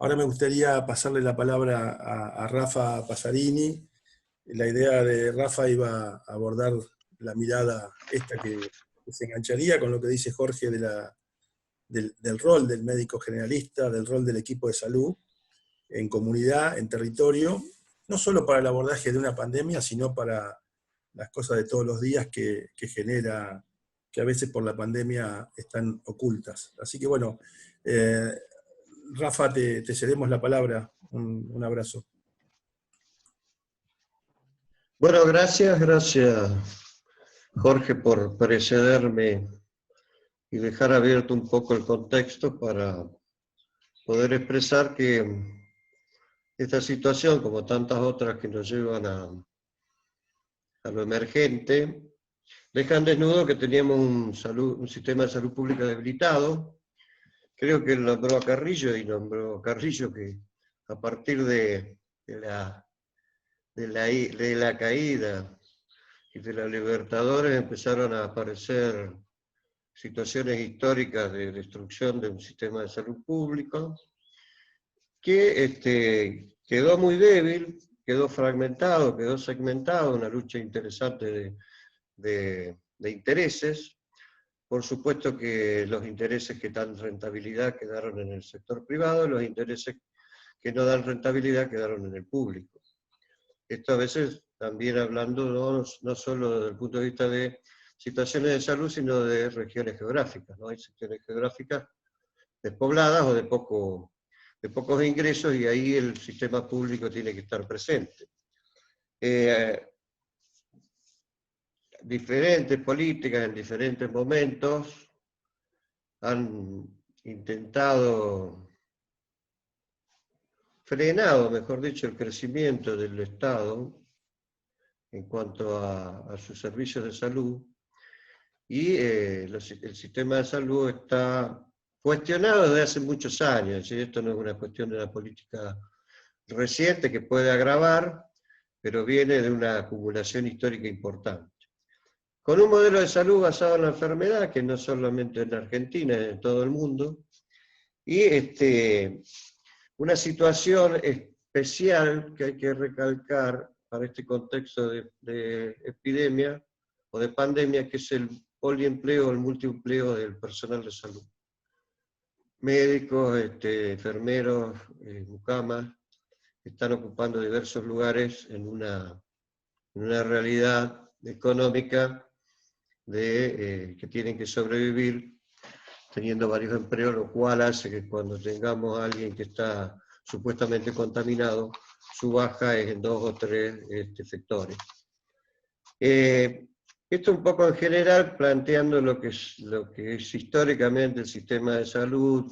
Ahora me gustaría pasarle la palabra a Rafa Pasarini. La idea de Rafa iba a abordar la mirada esta que se engancharía con lo que dice Jorge del rol del médico generalista, del rol del equipo de salud en comunidad, en territorio, no solo para el abordaje de una pandemia, sino para las cosas de todos los días que genera, que a veces por la pandemia están ocultas. Así que bueno, eh, Rafa, te cedemos la palabra. Un abrazo. Bueno, gracias Jorge por precederme y dejar abierto un poco el contexto para poder expresar que esta situación, como tantas otras que nos llevan a lo emergente, dejan desnudo que teníamos un sistema de salud pública debilitado. Creo que él nombró a Carrillo y nombró a Carrillo que a partir de la caída y de la Libertadores empezaron a aparecer situaciones históricas de destrucción de un sistema de salud público que quedó muy débil, quedó fragmentado, quedó segmentado, una lucha interesante de intereses. Por supuesto que los intereses que dan rentabilidad quedaron en el sector privado, los intereses que no dan rentabilidad quedaron en el público. Esto a veces también hablando no solo desde el punto de vista de situaciones de salud, sino de regiones geográficas, ¿no? Hay secciones geográficas despobladas o de pocos ingresos, y ahí el sistema público tiene que estar presente. Diferentes políticas en diferentes momentos han intentado frenado, mejor dicho, el crecimiento del Estado en cuanto a sus servicios de salud, y el sistema de salud está cuestionado desde hace muchos años, y esto no es una cuestión de una política reciente que puede agravar, pero viene de una acumulación histórica importante. Con un modelo de salud basado en la enfermedad, que no solamente en Argentina, en todo el mundo, y una situación especial que hay que recalcar para este contexto de epidemia o de pandemia, que es el poliempleo o el multiempleo del personal de salud. Médicos, enfermeros, mucamas, están ocupando diversos lugares en una realidad económica que tienen que sobrevivir teniendo varios empleos, lo cual hace que cuando tengamos a alguien que está supuestamente contaminado, su baja es en 2 o 3 sectores. Esto un poco en general, planteando lo que es históricamente el sistema de salud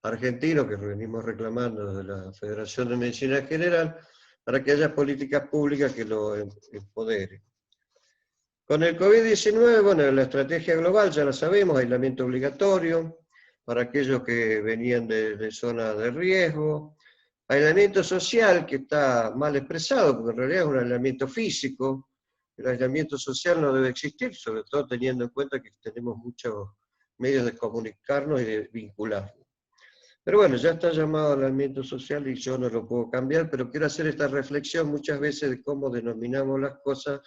argentino, que venimos reclamando desde la Federación de Medicina General, para que haya políticas públicas que lo empoderen. Con el COVID-19, bueno, la estrategia global ya la sabemos, aislamiento obligatorio para aquellos que venían de zonas de riesgo, aislamiento social, que está mal expresado, porque en realidad es un aislamiento físico. El aislamiento social no debe existir, sobre todo teniendo en cuenta que tenemos muchos medios de comunicarnos y de vincularnos. Pero bueno, ya está llamado al aislamiento social y yo no lo puedo cambiar, pero quiero hacer esta reflexión muchas veces de cómo denominamos las cosas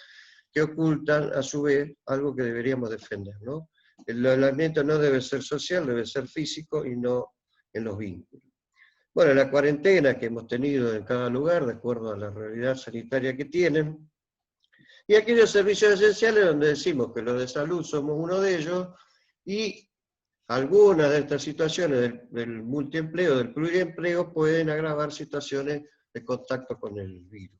que ocultan a su vez algo que deberíamos defender, ¿no? El aislamiento no debe ser social, debe ser físico y no en los vínculos. Bueno, la cuarentena que hemos tenido en cada lugar, de acuerdo a la realidad sanitaria que tienen, y aquellos servicios esenciales donde decimos que los de salud somos uno de ellos, y algunas de estas situaciones del multiempleo, del pluriempleo, pueden agravar situaciones de contacto con el virus.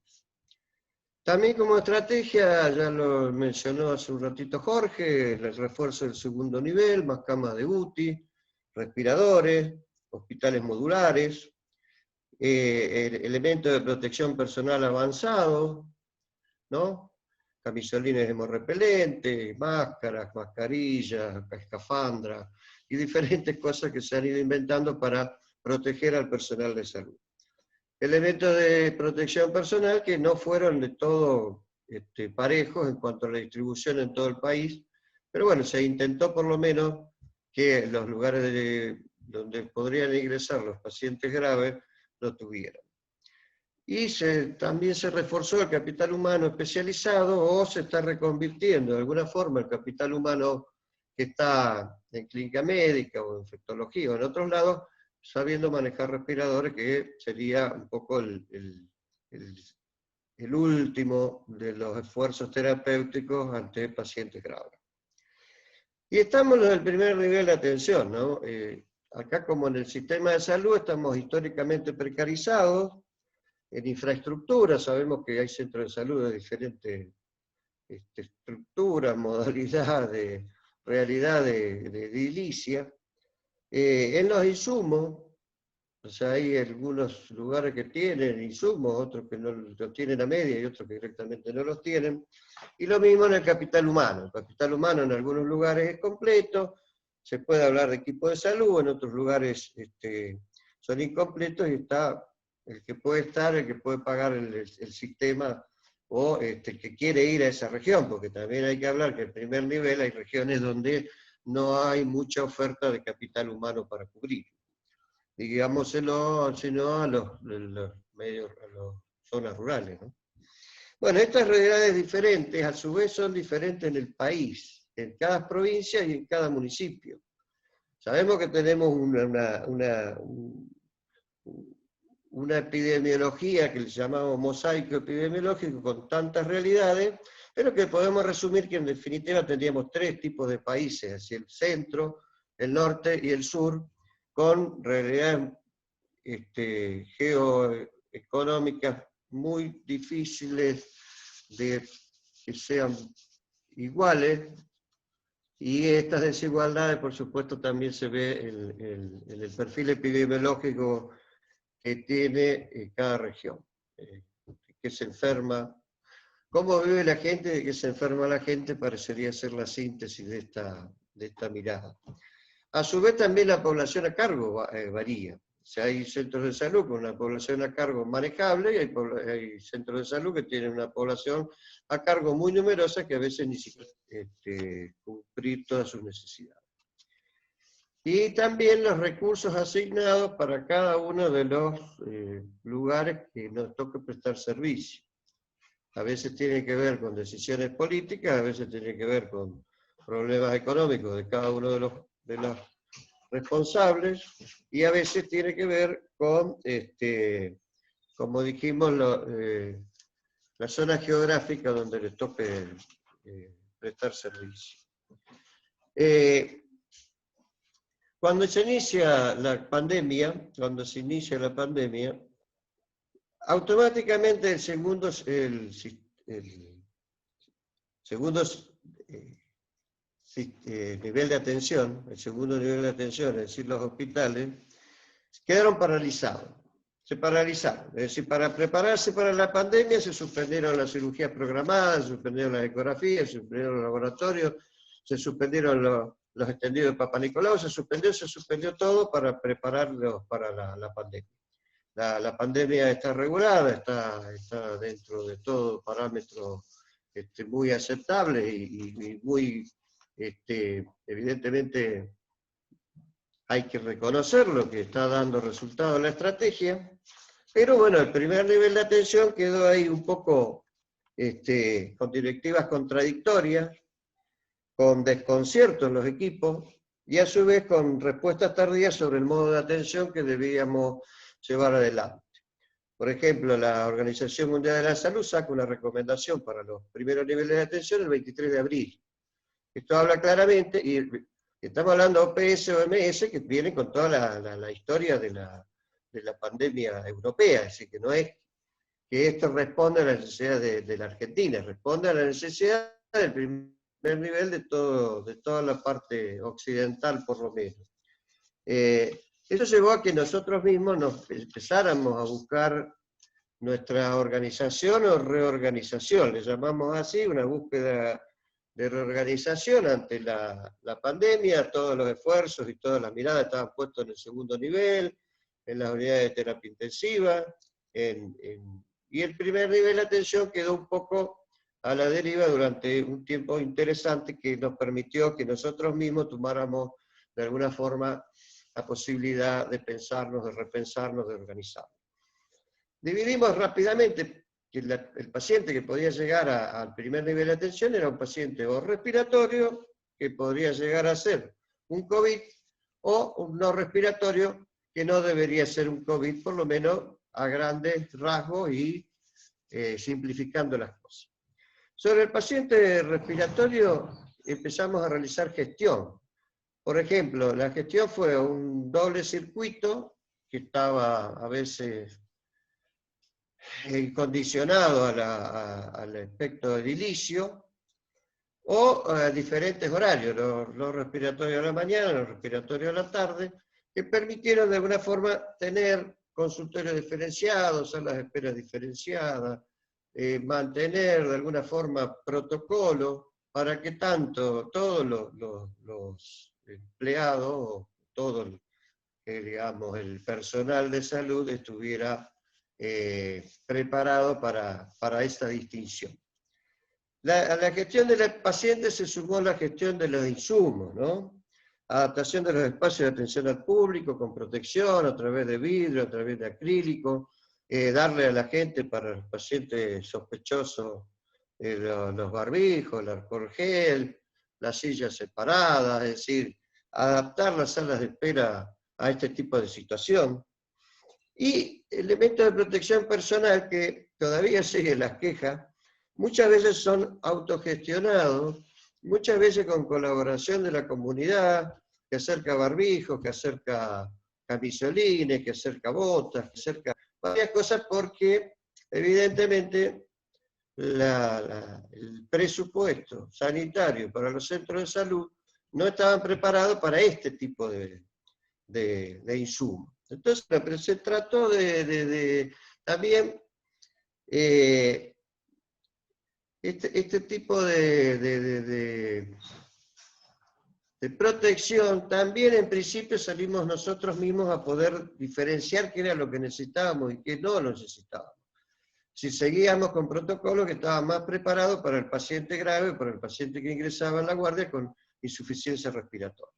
También como estrategia, ya lo mencionó hace un ratito Jorge, el refuerzo del segundo nivel, más camas de UTI, respiradores, hospitales modulares, elementos de protección personal avanzado, ¿no? Camisolines hemorrepelentes, máscaras, mascarillas, escafandras, y diferentes cosas que se han ido inventando para proteger al personal de salud. Elementos de protección personal que no fueron de todo parejos en cuanto a la distribución en todo el país, pero bueno, se intentó por lo menos que los lugares donde podrían ingresar los pacientes graves no tuvieran. Y también se reforzó el capital humano especializado, o se está reconvirtiendo de alguna forma el capital humano que está en clínica médica o en infectología o en otros lados, sabiendo manejar respiradores, que sería un poco el último de los esfuerzos terapéuticos ante pacientes graves. Y estamos en el primer nivel de atención, ¿no? Acá, como en el sistema de salud, estamos históricamente precarizados en infraestructura. Sabemos que hay centros de salud de diferentes estructuras, modalidades, realidad de edilicia. En los insumos, o sea, hay algunos lugares que tienen insumos, otros que no los tienen a media y otros que directamente no los tienen. Y lo mismo en el capital humano. El capital humano en algunos lugares es completo, se puede hablar de equipo de salud, en otros lugares son incompletos, y está el que puede estar, el que puede pagar el sistema, o el que quiere ir a esa región, porque también hay que hablar que en primer nivel hay regiones donde no hay mucha oferta de capital humano para cubrir. Digámoselo, sino a las zonas rurales, ¿no? Bueno, estas realidades diferentes, a su vez, son diferentes en el país, en cada provincia y en cada municipio. Sabemos que tenemos una epidemiología que le llamamos mosaico epidemiológico, con tantas realidades, pero que podemos resumir que en definitiva tendríamos tres tipos de países, es decir, el centro, el norte y el sur, con realidades geoeconómicas muy difíciles de que sean iguales, y estas desigualdades, por supuesto, también se ve en el perfil epidemiológico que tiene cada región. Que se enferma, cómo vive la gente, de qué se enferma la gente, parecería ser la síntesis de esta mirada. A su vez, también la población a cargo varía. O sea, hay centros de salud con una población a cargo manejable, y hay centros de salud que tienen una población a cargo muy numerosa, que a veces ni siquiera cumplir todas sus necesidades. Y también los recursos asignados para cada uno de los lugares que nos toca prestar servicio. A veces tiene que ver con decisiones políticas, a veces tiene que ver con problemas económicos de cada uno de los responsables, y a veces tiene que ver con, como dijimos, la zona geográfica donde les toque prestar servicio. Cuando se inicia la pandemia, automáticamente el segundo nivel de atención, el segundo nivel de atención, es decir, los hospitales, quedaron paralizados. Se paralizaron. Es decir, para prepararse para la pandemia se suspendieron las cirugías programadas, se suspendieron las ecografías, se suspendieron los laboratorios, se suspendieron los extendidos de Papa Nicolau, se suspendió todo para prepararlos para la pandemia. La pandemia está regulada, está dentro de todo parámetros muy aceptables y muy, evidentemente, hay que reconocerlo, que está dando resultado la estrategia, pero bueno, el primer nivel de atención quedó ahí un poco con directivas contradictorias, con desconcierto en los equipos, y a su vez con respuestas tardías sobre el modo de atención que debíamos llevar adelante. Por ejemplo, la Organización Mundial de la Salud saca una recomendación para los primeros niveles de atención el 23 de abril. Esto habla claramente, y estamos hablando de OPS, OMS, que vienen con toda la historia de la pandemia europea, es decir, que no es que esto responde a la necesidad de la Argentina, responde a la necesidad del primer nivel de toda la parte occidental, por lo menos. Eso llevó a que nosotros mismos nos empezáramos a buscar nuestra organización o reorganización, le llamamos así, una búsqueda de reorganización ante la pandemia. Todos los esfuerzos y todas las miradas estaban puestos en el segundo nivel, en las unidades de terapia intensiva, y el primer nivel de atención quedó un poco a la deriva durante un tiempo interesante, que nos permitió que nosotros mismos tomáramos de alguna forma la posibilidad de pensarnos, de repensarnos, de organizarnos. Dividimos rápidamente que el paciente que podía llegar al primer nivel de atención era un paciente o respiratorio, que podría llegar a ser un COVID, o un no respiratorio, que no debería ser un COVID, por lo menos a grandes rasgos y simplificando las cosas. Sobre el paciente respiratorio empezamos a realizar gestión. Por ejemplo, la gestión fue un doble circuito que estaba a veces condicionado al efecto edilicio, o a diferentes horarios, los respiratorios a la mañana, los respiratorios a la tarde, que permitieron de alguna forma tener consultorios diferenciados, salas de espera diferenciadas, mantener de alguna forma protocolo para que tanto todos los empleados, todo digamos, el personal de salud estuviera preparado para esta distinción. A la gestión de los pacientes se sumó la gestión de los insumos, ¿no? Adaptación de los espacios de atención al público con protección a través de vidrio, a través de acrílico, darle a la gente para los pacientes sospechosos los barbijos, el alcohol gel, las sillas separadas, es decir, adaptar las salas de espera a este tipo de situación. Y elementos de protección personal que todavía siguen las quejas, muchas veces son autogestionados, muchas veces con colaboración de la comunidad, que acerca barbijos, que acerca camisolines, que acerca botas, que acerca varias cosas, porque evidentemente el presupuesto sanitario para los centros de salud no estaban preparados para este tipo de insumos. Entonces, pero se trató también este tipo de protección. También en principio salimos nosotros mismos a poder diferenciar qué era lo que necesitábamos y qué no lo necesitábamos. Si seguíamos con protocolos que estaban más preparados para el paciente grave, para el paciente que ingresaba en la guardia con insuficiencia respiratoria.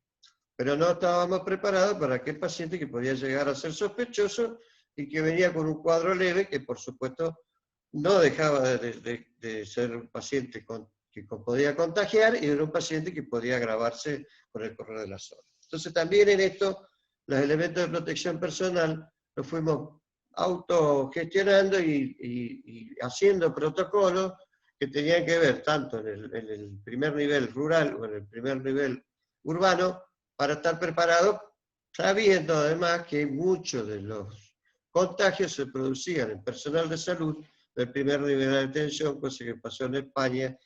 Pero no estábamos preparados para aquel paciente que podía llegar a ser sospechoso y que venía con un cuadro leve, que por supuesto no dejaba de ser un paciente que podía contagiar, y era un paciente que podía agravarse con el correr de las horas. Entonces también en esto, los elementos de protección personal los fuimos autogestionando y haciendo protocolos que tenían que ver tanto en el primer nivel rural o en el primer nivel urbano, para estar preparado, sabiendo además que muchos de los contagios se producían en personal de salud del primer nivel de atención, cosa que pasó en España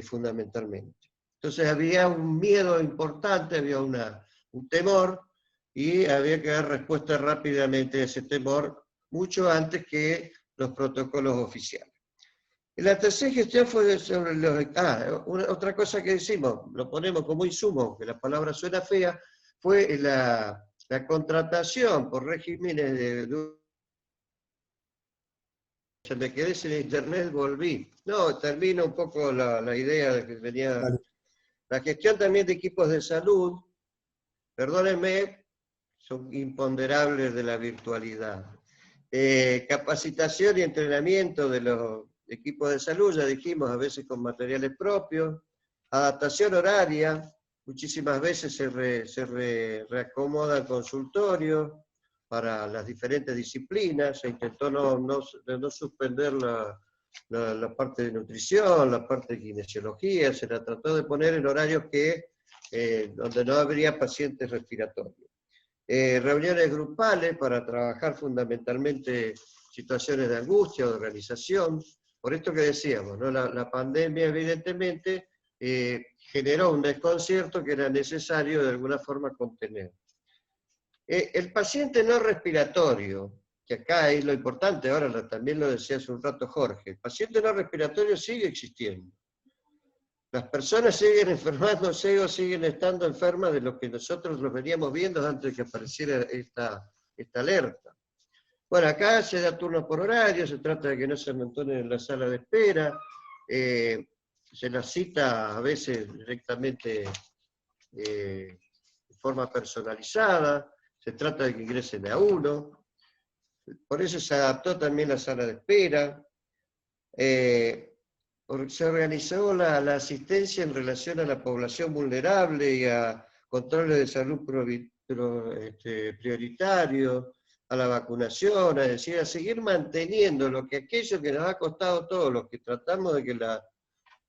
fundamentalmente. Entonces había un miedo importante, había un temor, y había que dar respuesta rápidamente a ese temor, mucho antes que los protocolos oficiales. Y la tercera gestión fue sobre otra cosa que decimos, lo ponemos como insumo, que la palabra suena fea, fue la contratación por regímenes Ya me quedé sin internet, volví. No, termino un poco la idea de que venía. Vale. La gestión también de equipos de salud, perdónenme, son imponderables de la virtualidad. Capacitación y entrenamiento de los equipos de salud, ya dijimos, a veces con materiales propios. Adaptación horaria, muchísimas veces se reacomoda el consultorio para las diferentes disciplinas. Se intentó no suspender la parte de nutrición, la parte de kinesiología, se la trató de poner en horarios donde no habría pacientes respiratorios. Reuniones grupales para trabajar fundamentalmente situaciones de angustia o de organización. Por esto que decíamos, ¿no? La pandemia evidentemente generó un desconcierto que era necesario de alguna forma contener. El paciente no respiratorio, que acá es lo importante, ahora también lo decía hace un rato Jorge, el paciente no respiratorio sigue existiendo. Las personas siguen enfermándose o siguen estando enfermas de lo que nosotros los veníamos viendo antes de que apareciera esta alerta. Bueno, acá se da turno por horario, se trata de que no se amontonen en la sala de espera, se las cita a veces directamente de forma personalizada, se trata de que ingresen de a uno, por eso se adaptó también la sala de espera, se organizó la asistencia en relación a la población vulnerable y a controles de salud prioritarios, a la vacunación, es decir, a seguir manteniendo aquello que nos ha costado a todos los que tratamos de que la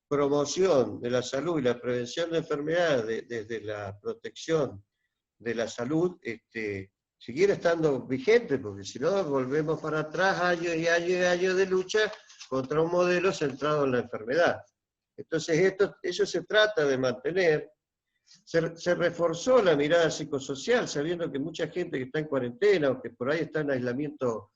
promoción de la salud y la prevención de enfermedades desde la protección de la salud, seguir estando vigente, porque si no volvemos para atrás años y años y años de lucha contra un modelo centrado en la enfermedad. Entonces eso se trata de mantener. Se reforzó la mirada psicosocial, sabiendo que mucha gente que está en cuarentena o que por ahí está en aislamiento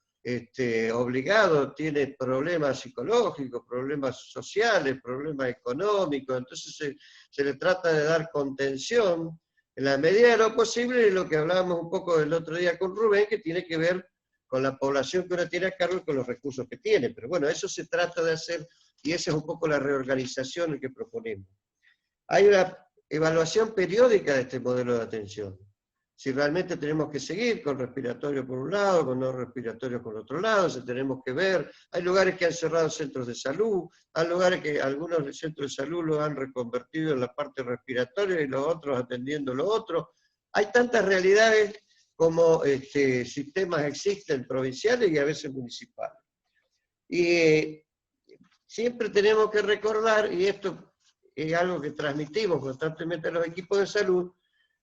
obligado tiene problemas psicológicos, problemas sociales, problemas económicos, entonces se le trata de dar contención en la medida de lo posible, lo que hablábamos un poco el otro día con Rubén, que tiene que ver con la población que uno tiene a cargo y con los recursos que tiene. Pero bueno, eso se trata de hacer, y esa es un poco la reorganización que proponemos. Hay una evaluación periódica de este modelo de atención. Si realmente tenemos que seguir con respiratorio por un lado, con no respiratorio por otro lado, si tenemos que ver, hay lugares que han cerrado centros de salud, hay lugares que algunos centros de salud lo han reconvertido en la parte respiratoria y los otros atendiendo lo otro. Hay tantas realidades como sistemas existen provinciales y a veces municipales. Y siempre tenemos que recordar, y esto es algo que transmitimos constantemente a los equipos de salud,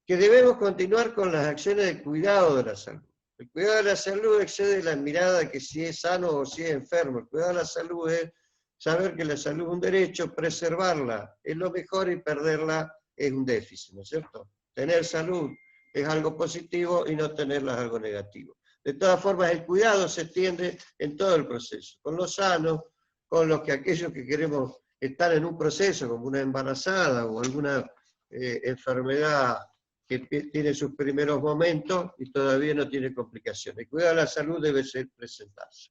que debemos continuar con las acciones de cuidado de la salud. El cuidado de la salud excede la mirada de que si es sano o si es enfermo. El cuidado de la salud es saber que la salud es un derecho, preservarla es lo mejor y perderla es un déficit, ¿no es cierto? Tener salud es algo positivo y no tenerla es algo negativo. De todas formas, el cuidado se extiende en todo el proceso, con los sanos, con aquellos que queremos estar en un proceso, como una embarazada o alguna enfermedad que tiene sus primeros momentos y todavía no tiene complicaciones. El cuidado de la salud debe presentarse.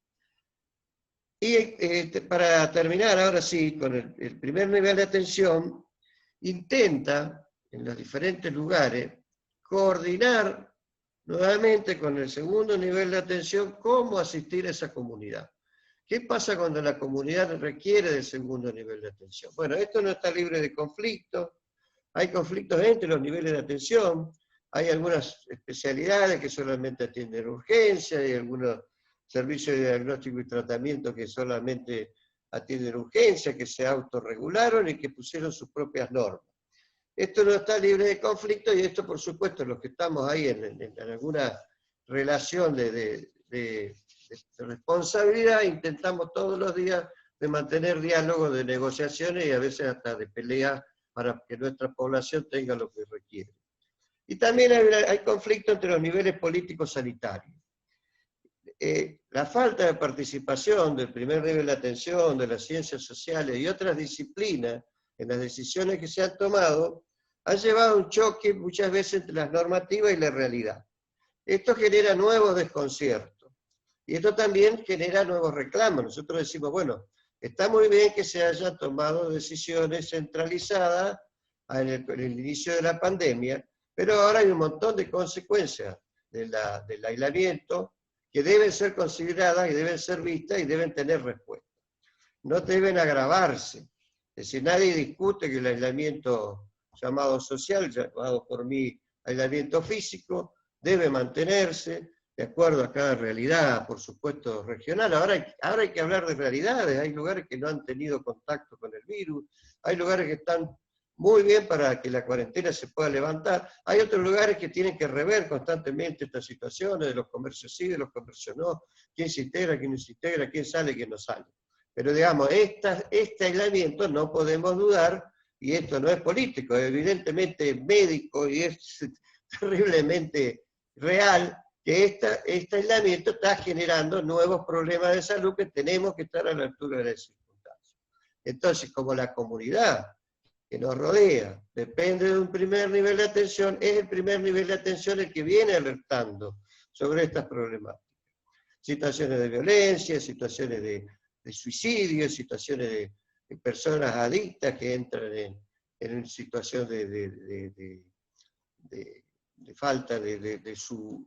Y para terminar, ahora sí, con el primer nivel de atención, intenta, en los diferentes lugares, coordinar nuevamente con el segundo nivel de atención cómo asistir a esa comunidad. ¿Qué pasa cuando la comunidad requiere del segundo nivel de atención? Bueno, esto no está libre de conflictos, hay conflictos entre los niveles de atención, hay algunas especialidades que solamente atienden urgencia, hay algunos servicios de diagnóstico y tratamiento que solamente atienden urgencia, que se autorregularon y que pusieron sus propias normas. Esto no está libre de conflicto y esto, por supuesto, los que estamos ahí en alguna relación de responsabilidad, intentamos todos los días de mantener diálogos, de negociaciones y a veces hasta de pelea para que nuestra población tenga lo que requiere. Y también hay conflicto entre los niveles políticos sanitarios. La falta de participación del primer nivel de atención, de las ciencias sociales y otras disciplinas en las decisiones que se han tomado, ha llevado a un choque muchas veces entre las normativas y la realidad. Esto genera nuevos desconciertos. Y esto también genera nuevos reclamos. Nosotros decimos, bueno, está muy bien que se hayan tomado decisiones centralizadas en el inicio de la pandemia, pero ahora hay un montón de consecuencias del aislamiento que deben ser consideradas y deben ser vistas y deben tener respuesta. No deben agravarse. Es decir, nadie discute que el aislamiento llamado social, llamado por mí aislamiento físico, debe mantenerse de acuerdo a cada realidad, por supuesto, regional. Ahora hay que hablar de realidades. Hay lugares que no han tenido contacto con el virus, hay lugares que están muy bien para que la cuarentena se pueda levantar, hay otros lugares que tienen que rever constantemente estas situaciones, de los comercios sí, de los comercios no, quién se integra, quién no se integra, quién sale, quién no sale. Pero digamos, este aislamiento no podemos dudar, y esto no es político, es evidentemente médico y es terriblemente real, que este aislamiento está generando nuevos problemas de salud que tenemos que estar a la altura de las circunstancias. Entonces, como la comunidad que nos rodea depende de un primer nivel de atención, es el primer nivel de atención el que viene alertando sobre estas problemáticas. Situaciones de violencia, situaciones de suicidio, situaciones de personas adictas que entran en situación de falta de su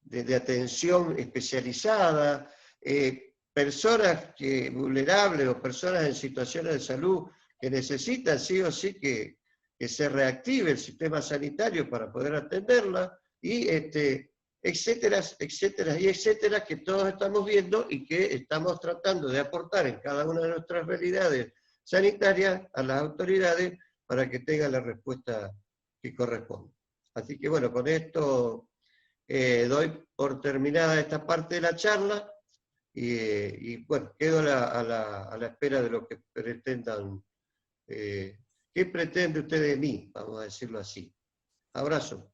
de atención especializada, personas vulnerables o personas en situaciones de salud que necesitan sí o sí que se reactive el sistema sanitario para poder atenderla, y etcétera, etcétera y etcétera, que todos estamos viendo y que estamos tratando de aportar en cada una de nuestras realidades sanitarias a las autoridades para que tengan la respuesta que corresponde. Así que bueno, con esto doy por terminada esta parte de la charla y bueno, quedo a la espera de lo que pretendan. ¿Qué pretende usted de mí? Vamos a decirlo así. Abrazo.